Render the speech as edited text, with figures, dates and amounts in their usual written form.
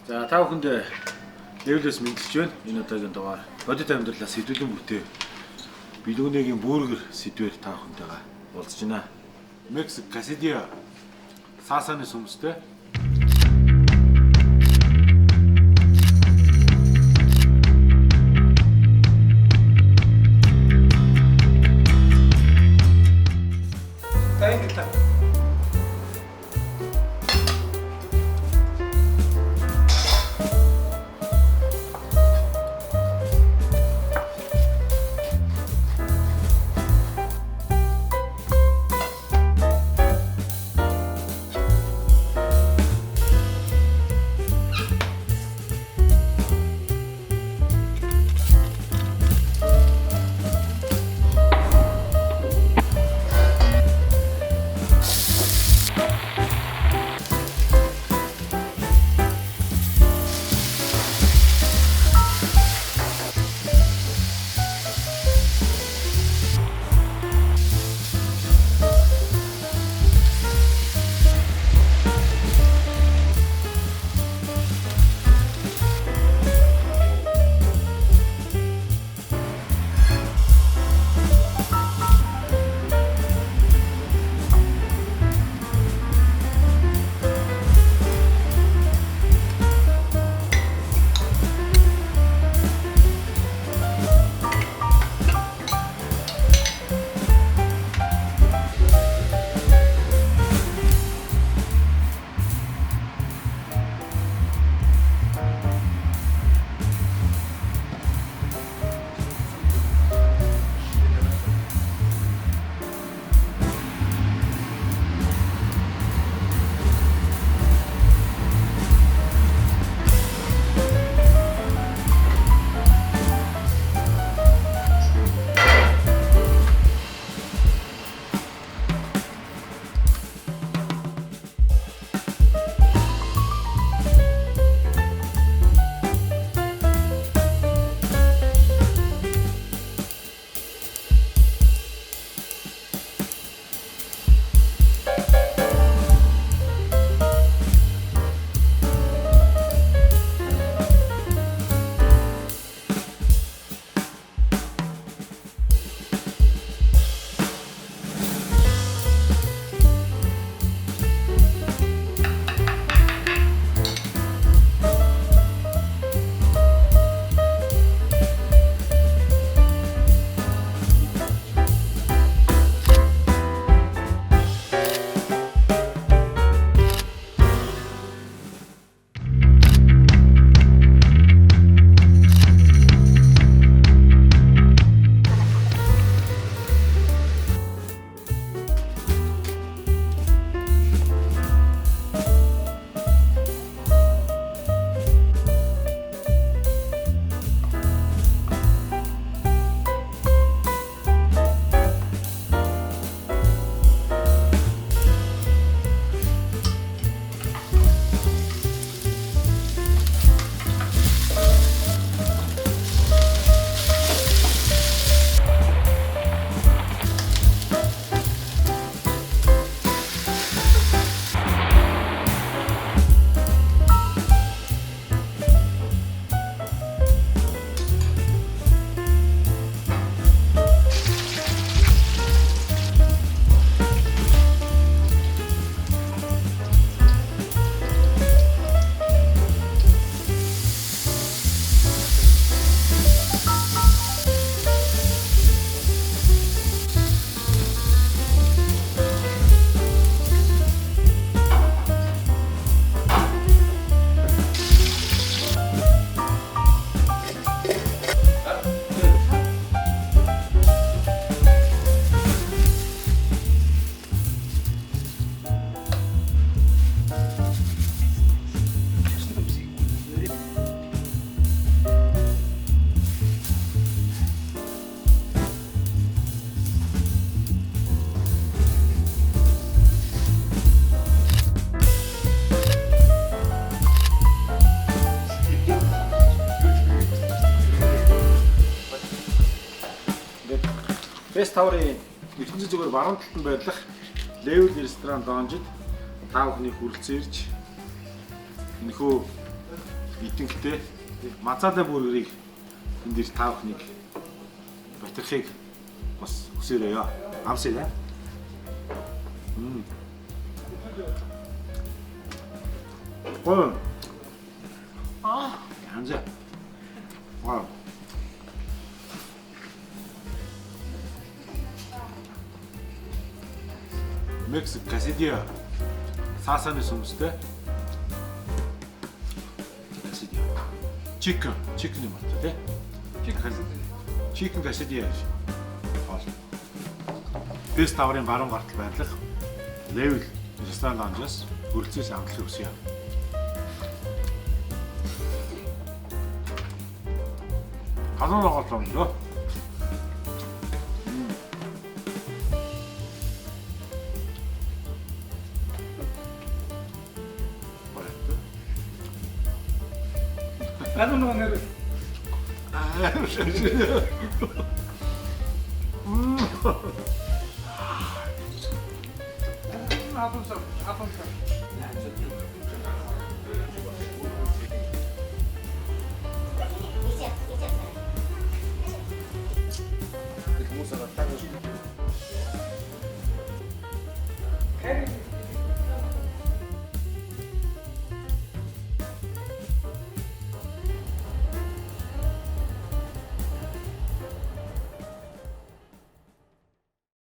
За та бүхэнд левлээс мэдчиж байна. Энэ удаагийн дугаар бодит амьдралаас сэдвүүдэн бүтээ. Билүүнэгийн бүүргэр сэдвээр та бүхэнтэйгээ уулзж байна. Мексик Касидиа саасаны сүмстэй. Best Tower-ийн ертөнцийн зүгээр баруун талд нь байх Level ресторан доонжид та бүхний хүрэлцэн ирж энэхүү идэнхтэй мазаада бүргэрийг энэ дэр та бүхнийг батархыг бас өсөөрэй. Амсаа. Ой. Янза. Вау. Мексик касидиа. Саасаны сүмстэй. Касидиа. Chicken юм байна тий. Chicken касидиа гэж. Хоол. Дэс таврын баруун гартал байрлах Level ресторан лаунжаас хүрэлцээс амтлах өсөё. Халуун роголт юм дөө. I don't know never. Apple sauce.